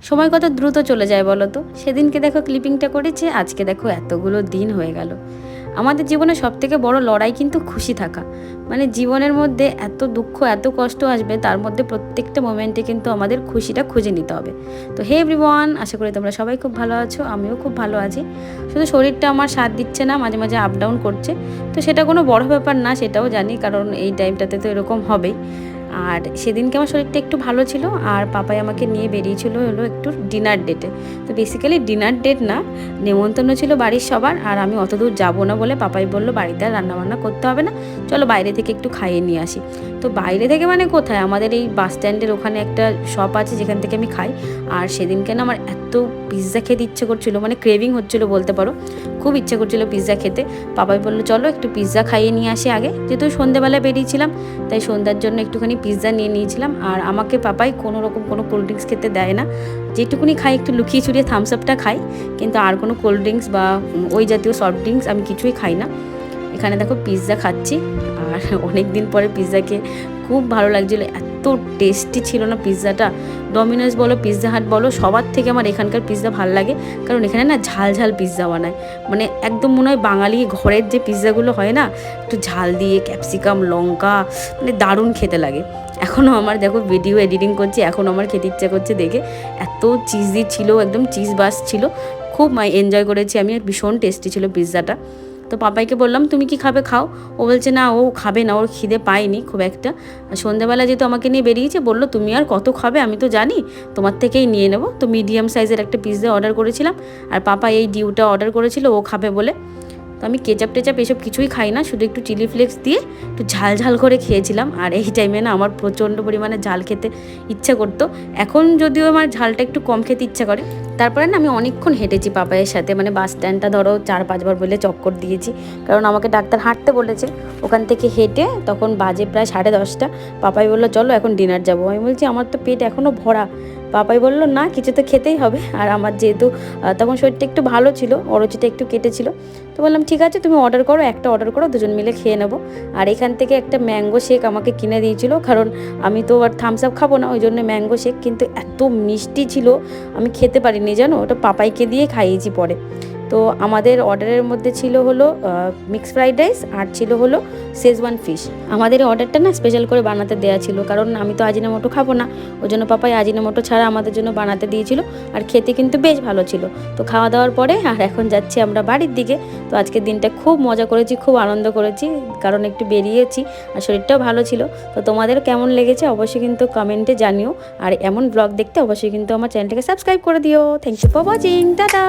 সময় কত দ্রুত চলে যায় বলো তো। সেদিনকে দেখো ক্লিপিংটা করেছে, আজকে দেখো এতগুলো দিন হয়ে গেল। আমাদের জীবনে সবথেকে বড় লড়াই কিন্তু খুশি থাকা। মানে জীবনের মধ্যে এত দুঃখ এত কষ্ট আসবে, তার মধ্যে প্রত্যেকটা মোমেন্টে কিন্তু আমাদের খুশিটা খুঁজে নিতে হবে। তো হে এভরিওয়ান, আশা করি তোমরা সবাই খুব ভালো আছো, আমিও খুব ভালো আছি। শুধু শরীরটা আমার সাথ দিচ্ছে না, মাঝে মাঝে আপ ডাউন করছে। তো সেটা কোনো বড় ব্যাপার না, সেটাও জানি, কারণ এই টাইমটাতে তো এরকম হবেই। আর সেদিনকে আমার শরীরটা একটু ভালো ছিল, আর পাপাই আমাকে নিয়ে বেরিয়েছিল হলো একটু ডিনার ডেটে। তো বেসিক্যালি ডিনার ডেট না, নেমন্তন্ন ছিল বাড়ির সবার, আর আমি অত দূর যাবো না বলে পাপাই বললো বাড়িতে আর রান্নাবান্না করতে হবে না, চলো বাইরে থেকে একটু খাইয়ে নিয়ে আসি। তো বাইরে থেকে মানে কোথায়, আমাদের এই বাস স্ট্যান্ডের ওখানে একটা শপ আছে যেখান থেকে আমি খাই। আর সেদিনকে না আমার এত পিৎজা খেতে ইচ্ছে করছিল, মানে ক্রেভিং হচ্ছিলো বলতে পারো, খুব ইচ্ছে করছিল পিৎজা খেতে। পাপাই বললো চলো একটু পিৎজা খাইয়ে নিয়ে আসি আগে, যেহেতু সন্ধ্যেবেলায় বেরিয়েছিলাম তাই সন্ধ্যার জন্য একটুখানি পিৎজা নিয়ে নিয়েছিলাম। আর আমাকে পাপাই কোনো রকম কোনো কোল্ড ড্রিঙ্কস খেতে দেয় না, যেটুকুনি খাই একটু লুকিয়ে চুরিয়ে থামস আপটা খাই, কিন্তু আর কোনো কোল্ড ড্রিঙ্কস বা ওই জাতীয় সফট ড্রিঙ্কস আমি কিছুই খাই না। এখানে দেখো পিৎজা খাচ্ছি, আর অনেক দিন পরে পিৎজা খেয়ে খুব ভালো লাগছিলো, এত টেস্টি ছিল না পিৎজাটা। ডমিনোজ বলো পিৎজা হাট বলো, সবার থেকে আমার এখানকার পিৎজা ভালো লাগে, কারণ এখানে না ঝাল ঝাল পিৎজা বানায়। মানে একদম মনে হয় বাঙালি ঘরের যে পিৎজাগুলো হয় না, একটু ঝাল দিয়ে ক্যাপসিকাম লঙ্কা, মানে দারুণ খেতে লাগে। এখনও আমার দেখো ভিডিও এডিটিং করছি, এখন আমার খেতে ইচ্ছে করছে দেখে, এত চিজি ছিল, একদম চিজ বাস ছিল, খুব এনজয় করেছি আমি, আর ভীষণ টেস্টি ছিল পিৎজাটা। তো পাপাইকে বললাম তুমি কি খাবে খাও, ও বলছে না ও খাবে না, ওর খিদে পায়নি খুব একটা। সন্ধ্যাবেলা যেহেতু আমাকে নিয়ে বেরিয়েছে, বললো তুমি আর কত খাবে, আমি তো জানি, তোমার থেকেই নিয়ে নেবো। তো মিডিয়াম সাইজের একটা পিৎজা অর্ডার করেছিলাম, আর পাপা এই ডিউটা অর্ডার করেছিল ও খাবে বলে। তো আমি কেচাপ টেচাপ এসব কিছুই খাই না, শুধু একটু চিলি ফ্লেক্স দিয়ে একটু ঝাল ঝাল করে খেয়েছিলাম। আর এই টাইমে না আমার প্রচণ্ড পরিমাণে ঝাল খেতে ইচ্ছা করতো, এখন যদিও আমার ঝালটা একটু কম খেতে ইচ্ছা করে। তারপরে না আমি অনেকক্ষণ হেঁটেছি পাপাইয়ের সাথে, মানে বাস স্ট্যান্ডটা ধরো 4-5 বার বলে চক্কর দিয়েছি, কারণ আমাকে ডাক্তার হাঁটতে বলেছে। ওখান থেকে হেঁটে তখন বাজে প্রায় 10:30, পাপাই বললো চলো এখন ডিনার যাবো। আমি বলছি আমার তো পেট এখনও ভরা। পাপাই বললো না কিছু তো খেতেই হবে, আর আমার যেহেতু তখন শরীরটা একটু ভালো ছিল, অরুচিটা একটু কেটেছিল, তো বললাম ঠিক আছে তুমি অর্ডার করো, একটা অর্ডার করো, দুজন মিলে খেয়ে নেবো। আর এখান থেকে একটা ম্যাঙ্গো শেক আমাকে কিনে দিয়েছিল, কারণ আমি তো আর থামস আপ খাবো না, ওই জন্য ম্যাঙ্গো শেক, কিন্তু এত মিষ্টি ছিল আমি খেতে পারিনি জানো, ওটা পাপাইকে দিয়ে খাইয়েছি পরে। তো আমাদের অর্ডারের মধ্যে ছিল হলো মিক্সড ফ্রাইড রাইস, আর ছিল হলো শেজওয়ান ফিশ। আমাদের অর্ডারটা না স্পেশাল করে বানাতে দেওয়া ছিল, কারণ আমি তো আজিনামোটো খাবো না, ওই জন্য পাপাই আজিনামোটো ছাড়া আমাদের জন্য বানাতে দিয়েছিল। আর খেতে কিন্তু বেশ ভালো ছিল। তো খাওয়া দাওয়ার পরে আর এখন যাচ্ছি আমরা বাড়ির দিকে। তো আজকের দিনটা খুব মজা করেছি, খুব আনন্দ করেছি, কারণ একটু বেরিয়েছি আর শরীরটাও ভালো ছিল। তো তোমাদের কেমন লেগেছে অবশ্যই কিন্তু কমেন্টে জানিও, আর এমন ব্লগ দেখতে অবশ্যই কিন্তু আমার চ্যানেলটাকে সাবস্ক্রাইব করে দিও। Thank you for watching, tata.